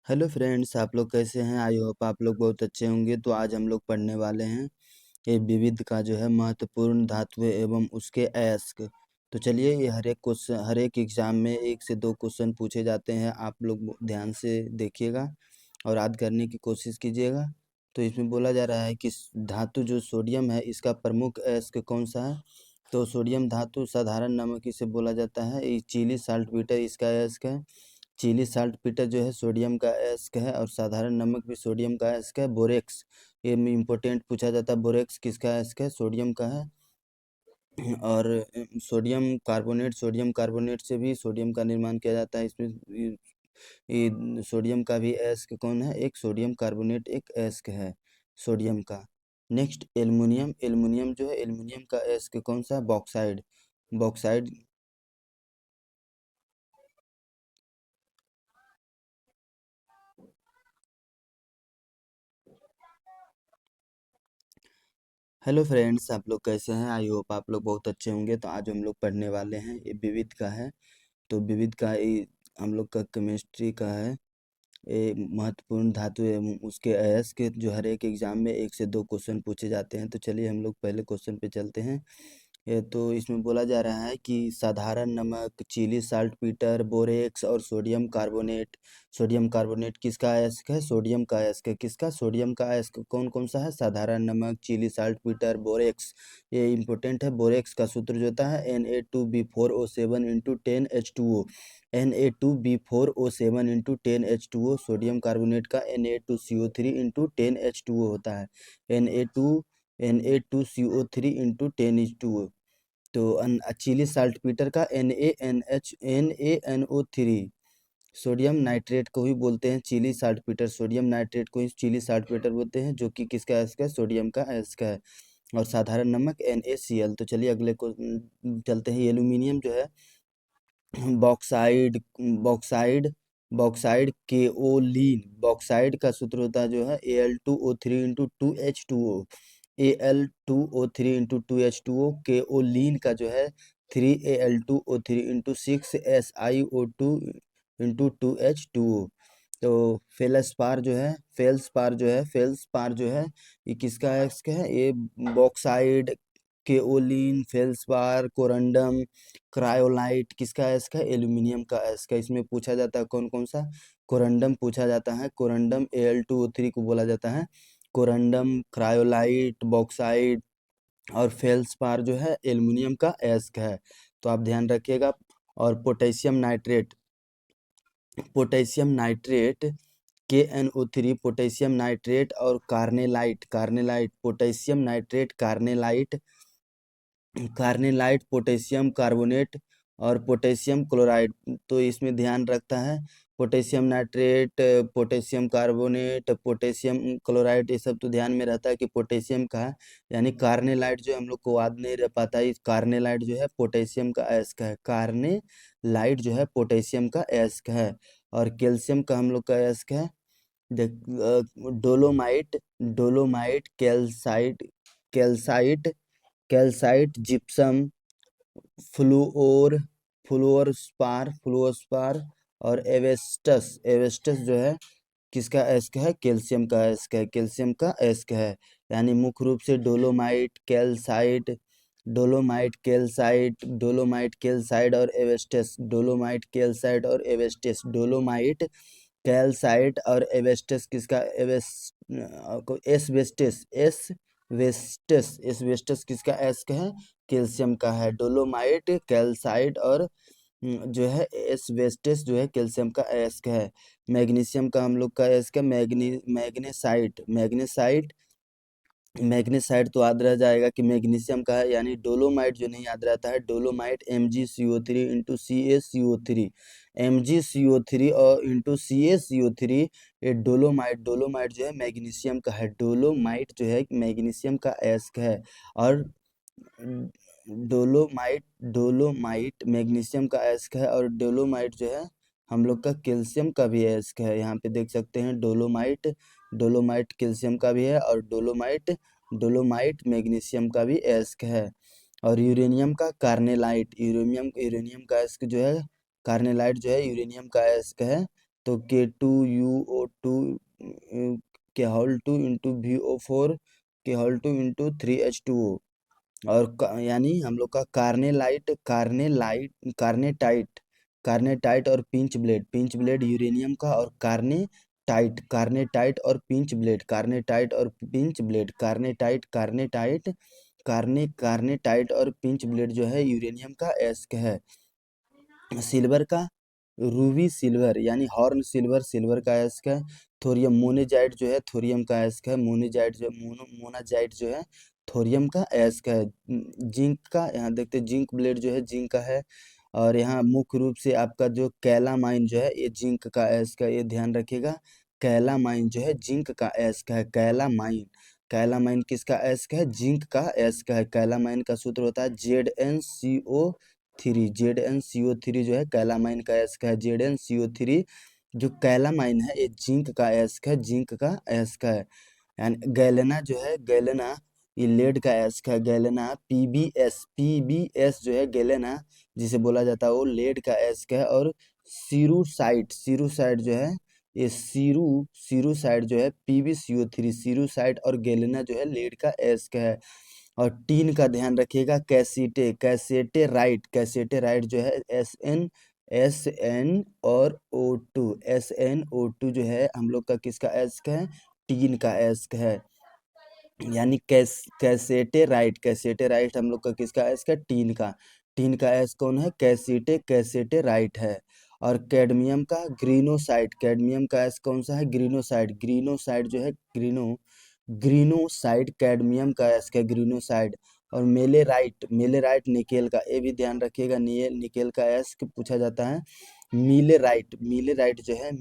Hello friends, आप लोग कैसे हैं? आई होप आप लोग बहुत अच्छे होंगे। तो आज हम लोग पढ़ने वाले हैं ये विविध का जो है महत्वपूर्ण धातुएं एवं उसके अयस्क। तो चलिए, ये हर एक क्वेश्चन, हर एक एग्जाम में 1 से 2 क्वेश्चन पूछे जाते हैं। आप लोग ध्यान से देखिएगा और याद करने की कोशिश कीजिएगा। तो इसमें बोला जा रहा है कि धातु जो सोडियम है, इसका प्रमुख अयस्क कौन सा है? तो सोडियम धातु साधारण नमक इसे बोला जाता है। ये चीली साल्टपीटर इसका अयस्क है। चिली साल्टपीटर जो है सोडियम का अयस्क है, और साधारण नमक भी सोडियम का अयस्क है। बोरेक्स, ये में इम्पोर्टेंट पूछा जाता है, बोरेक्स किसका अयस्क है? सोडियम का है। और सोडियम कार्बोनेट से भी सोडियम का निर्माण किया जाता है। इसमें सोडियम का भी अयस्क कौन है? एक सोडियम कार्बोनेट एक अयस्क है सोडियम का। नेक्स्ट एल्युमिनियम, एल्युमिनियम जो है, एल्युमिनियम का अयस्क कौन सा है? बॉक्साइड। बॉक्साइड। हेलो फ्रेंड्स, आप लोग कैसे हैं? आई होप आप लोग बहुत अच्छे होंगे। तो आज हम लोग पढ़ने वाले हैं, ये विविध का है। तो विविध का ये हम लोग का केमिस्ट्री का है। ये महत्वपूर्ण धातु एवं उसके अयस्क जो हर एक एग्जाम में 1 से 2 क्वेश्चन पूछे जाते हैं। तो चलिए हम लोग पहले क्वेश्चन पे चलते हैं। ये तो इसमें बोला जा रहा है कि साधारण नमक, चिली साल्टपीटर, बोरेक्स और सोडियम कार्बोनेट किसका अयस्क है? सोडियम का अयस्क है। किसका? सोडियम का अयस्क कौन कौन सा है? साधारण नमक, चिली साल्टपीटर, बोरेक्स। ये इंपॉर्टेंट है। बोरेक्स का सूत्र जो होता है Na2B4O7 into 10H2O। Na2B4O7 into 10H2O। Sodium carbonate का Na2CO3 इंटू 10H2O होता है। Na2CO3 into 10H2O। तो चिली साल्टपीटर का NaNO3। सोडियम नाइट्रेट को ही बोलते हैं चिली साल्टपीटर। सोडियम नाइट्रेट को ही चिली साल्टपीटर बोलते हैं, जो कि किसका अयस्क है? सोडियम का अयस्क है। और साधारण नमक NaCl। तो चलिए अगले को चलते हैं। एल्यूमिनियम जो है, bauxite bauxite bauxite kaolin. Bauxite का सूत्र होता है जो है Al2O3 into 2H2O। Al2O3 into 2H2O। Kaolin का जो है 3Al2O3 into 6SiO2 into 2H2O। तो फेल्सपार जो है ये किसका अयस्क है? ये bauxite, kaolin, feldspar, corundum, cryolite किसका अयस्क है? एल्यूमिनियम का अयस्क है। इसमें पूछा जाता है कौन कौन सा? कोरंडम पूछा जाता है। कोरंडम Al2O3 को बोला जाता है। कोरंडम, क्रायोलाइट, बॉक्साइट और फेल्सपार जो है एल्यूमिनियम का अयस्क है। तो आप ध्यान रखिएगा। और potassium nitrate KNO3, potassium nitrate और कार्नेलाइट पोटेशियम कार्बोनेट और पोटेशियम क्लोराइड। तो इसमें ध्यान रखता है potassium nitrate, potassium carbonate, potassium chloride, ये सब तो ध्यान में रहता है कि पोटेशियम का है। यानी कार्नेलाइट जो हम लोग को याद नहीं रह पाता है, कार्नेलाइट जो है पोटेशियम का अयस्क है। कार्नेलाइट जो है पोटेशियम का अयस्क है। और कैल्शियम का हम लोग का अयस्क है। देख, dolomite dolomite calcite calcite gypsum, fluor fluorspar और एवेस्टस जो है किसका अयस्क है? कैल्शियम का अयस्क है। कैल्शियम का अयस्क है। यानी मुख्य रूप से डोलोमाइट कैल्साइट और एवेस्टस। कैल्साइट और एवेस्टस किसका? एस्बेस्टस किसका अयस्क है? कैल्शियम का है। डोलोमाइट, कैल्साइट और जो है एस्बेस्टस जो है कैल्शियम का अयस्क है। मैग्नीशियम का हम लोग का अयस्क है मैग्नेसाइट। तो याद रह जाएगा कि मैग्नीशियम का है। यानी डोलोमाइट जो नहीं याद रहता है, dolomite MgCO3 into CaCO3। MgCO3 और इंटू CaCO3। ये डोलोमाइट जो है मैग्नीशियम का है। डोलोमाइट जो है मैग्नीशियम का अयस्क है। और डोलोमाइट मैग्नीशियम का अयस्क है। और डोलोमाइट जो है हम लोग का कैल्शियम का भी अयस्क है। यहाँ पे देख सकते हैं डोलोमाइट कैल्शियम का भी है। और डोलोमाइट मैग्नीशियम का भी अयस्क है। और यूरेनियम का कार्नेलाइट यूरेनियम का अयस्क जो है कार्नेलाइट जो है यूरेनियम का अयस्क है। तो K2UO2 के होल 2 इंटू VO4 के होल 2 इंटू 3H2O। और यानी हम लोग का कार्नेटाइट और पिंच ब्लेड यूरेनियम का, और कार्नेटाइट और पिंच ब्लेड, कार्नेटाइट और पिंच ब्लेड जो है यूरेनियम का एस्क है। सिल्वर का रूबी सिल्वर यानी हॉर्न सिल्वर, सिल्वर का एस्क है। थोरियम मोनेजाइट जो है थोरियम का एस्क है। मोनाजाइट जो है थोरियम का एस्क है। जिंक का यहाँ देखते हैं, जिंक ब्लेड जो है जिंक का है। और यहाँ मुख्य रूप से आपका जो कैलामाइन जो है ये जिंक का एस्क है, ये ध्यान रखिएगा। कैलामाइन जो है जिंक का एस्क है। कैलामाइन किसका एस्क है? जिंक का एस्क है। कैलामाइन का सूत्र होता है ZnCO3 जो है कैलामाइन का एस्क है। ZnCO3 जो कैलामाइन है ये जिंक का एस्क है, जिंक का एस्क है। यानी गैलेना जो है, गैलेना ये लेड का एस्क है। गैलेना पीबीएस जो है गैलेना जिसे बोला जाता है वो लेड का एस्क है। और सीरूसाइट जो है ये सीरूसाइट जो है PbCO3 सीरूसाइट, और गैलेना जो है लेड का एस्क है। और टीन का ध्यान रखिएगा, कैसेटेराइट जो है SN और SNO2 जो है हम लोग का किसका एस्क है? टीन का एस्क है। यानी कैसेटेराइट हम लोग का किसका एस्क है? टीन का एस्क कौन है? कैसेटेराइट है। और कैडमियम का एस्क कौन सा है? ग्रीनोसाइड जो है ग्रीनोसाइड कैडमियम का एस्क है, ग्रीनोसाइड। और मेलेराइट निकेल का, ये भी ध्यान रखिएगा, निकेल का एस्क पूछा जाता है। मिलेराइट जो है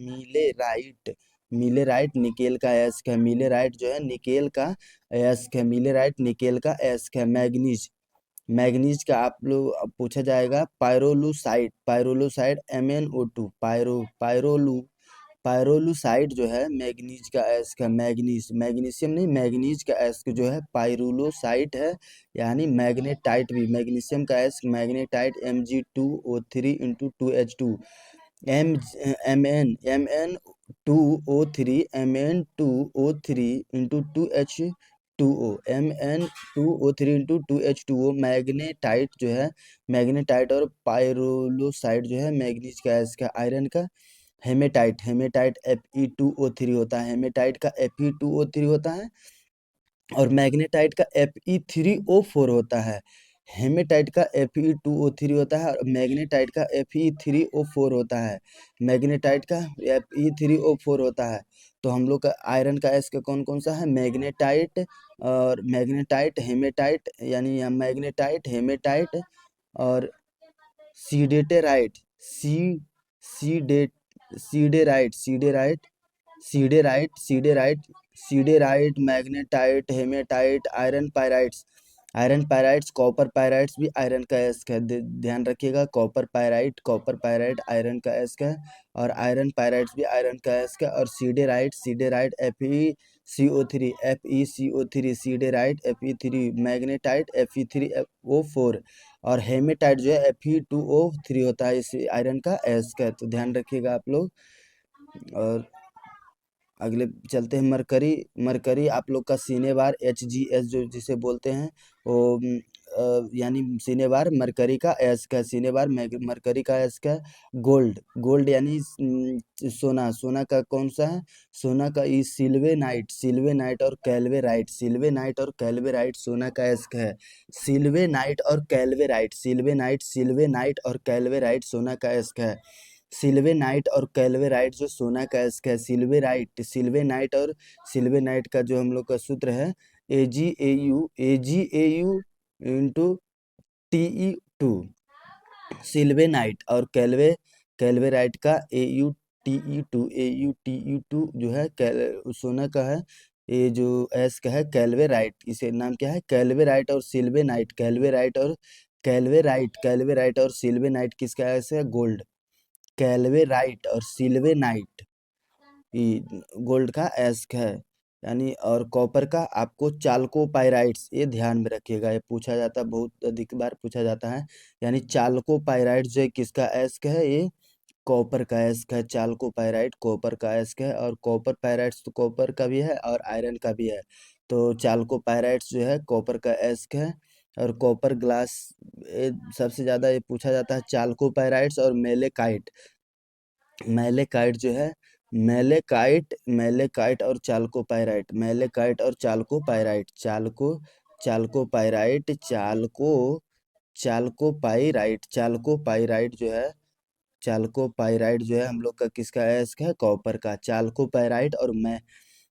मिलेराइट निकेल का एस्क है। मिलेराइट जो है निकेल का एस्क है। मिलेराइट निकेल का एस्क है। मैग्नीज का आप लोग पूछा जाएगा। पायरोलुसाइड MnO2 पायरोलुसाइड जो है मैग्नीज का एस्क है। मैग्नीशियम नहीं, मैग्नीज का एस्क जो है पायरोलुसाइड है। यानी मैग्नेटाइट भी, मैग्नीशियम का ask magnetite Mg2O3 into 2H2। MnO2O3 into 2H2O। Magnetite जो है, मैग्नेटाइट और पायरोलोसाइड जो है मैग्नीज का एस्क है। आयरन का हेमेटाइट Fe2O3 होता है। हेमेटाइट का Fe2O3 होता है। और मैग्नेटाइट का Fe3O4 होता है। हेमेटाइट का Fe2O3 होता है और मैग्नेटाइट का Fe3O4 होता है। मैग्नेटाइट का Fe3O4 होता है। तो हम लोग का आयरन का एस्क कौन कौन सा है? मैग्नेटाइट और हेमेटाइट, यानी मैग्नेटाइट, हेमेटाइट और सीडेटेराइट सी सीडे siderite magnetite, hematite, iron pyrites, copper pyrites भी आयरन का एस्क है। ध्यान रखिएगा, कॉपर पायराइट आयरन का एस्क है। और आयरन पायराइट्स भी आयरन का एस्क है। और siderite FeCO3 siderite Fe3, magnetite Fe3O4। और हेमेटाइट जो है Fe2O3 होता है। इस आयरन का एस्क है, तो ध्यान रखिएगा आप लोग। और अगले चलते हैं मरकरी आप लोग का सिनेबार HGS जो जिसे बोलते हैं वो यानी सिनेबार मरकरी का एस्क है। सिनेबार मरकरी का एस्क है। गोल्ड यानी सोना का कौन सा है? सोना का ई सिल्वेनाइट और कैल्वेराइट सोना का एस्क है। सिल्वेनाइट और कैल्वेराइट सोना का एस्क है। सिल्वेनाइट और कैल्वेराइट जो सोना का एस्क है। सिल्वेनाइट का जो हम लोग का सूत्र है AgAu इंटू Te2। सिल्वेनाइट और कैल्वेराइट का AuTe2 जो है सोना का है। ये जो एस्क है कैल्वेराइट, इसे नाम क्या है? कैल्वेराइट और सिल्वेनाइट। कैल्वेराइट और सिल्वेनाइट किसका एस्क है? गोल्ड। कैल्वेराइट और सिल्वेनाइट गोल्ड का एस्क है। यानी और कॉपर का आपको चाल्कोपाइराइट्स, ये ध्यान में रखिएगा, ये पूछा जाता है, बहुत अधिक बार पूछा जाता है। यानी चाल्कोपाइराइट्स जो किसका एस्क है? ये कॉपर का एस्क है, चाल्कोपाइराइट कॉपर का एस्क है, और कॉपर पाइराइट्स तो कॉपर का भी है और आयरन का भी है। तो चाल्कोपाइराइट्स जो है कॉपर का एस्क है। और कॉपर ग्लास, सबसे ज़्यादा ये पूछा जाता है चाल्कोपाइराइट्स और मेलेकाइट। मेलेकाइट जो है, मेलेकाइट और चाल्कोपाइराइट, मेलेकाइट और चाल्कोपाइराइट, चाल्कोपाइराइट, चाल्कोपाइराइट जो है, चाल्कोपाइराइट जो है हम लोग का किसका एस्क है, कॉपर का। चाल्कोपाइराइट और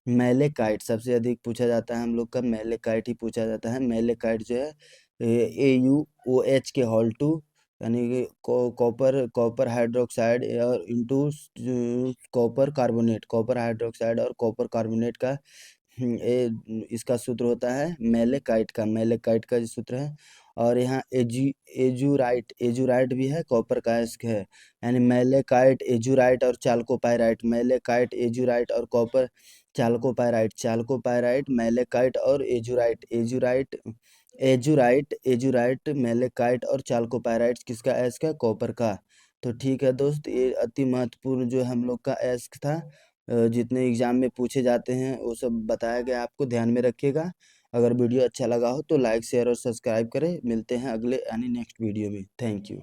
मेलेकाइट सबसे अधिक पूछा जाता है हम लोग का, मेलेकाइट ही पूछा जाता है। मेलेकाइट जो है AuOH के हॉल टू, यानी कि कॉपर कॉपर हाइड्रोक्साइड और इंटू कॉपर हाइड्रोक्साइड और कॉपर कार्बोनेट का इसका सूत्र होता है मेलेकाइट का जो सूत्र है। और यहाँ एजूराइट भी है, कॉपर का एस्क है। यानी मेलेकाइट, एजूराइट और चाल्कोपाइराइट, मेलेकाइट, एजूराइट और कॉपर, चाल्कोपाइराइट, मेलेकाइट और एजूराइट, मेलेकाइट और चाल्कोपाइराइट किसका एस्क है, कॉपर का। तो ठीक है दोस्त, ये अति महत्वपूर्ण जो हम लोग का एस्क था, जितने एग्जाम में पूछे जाते हैं वो सब बताया गया, आपको ध्यान में रखिएगा। अगर वीडियो अच्छा लगा हो तो लाइक शेयर और सब्सक्राइब करें। मिलते हैं अगले यानी नेक्स्ट वीडियो में। Thank you.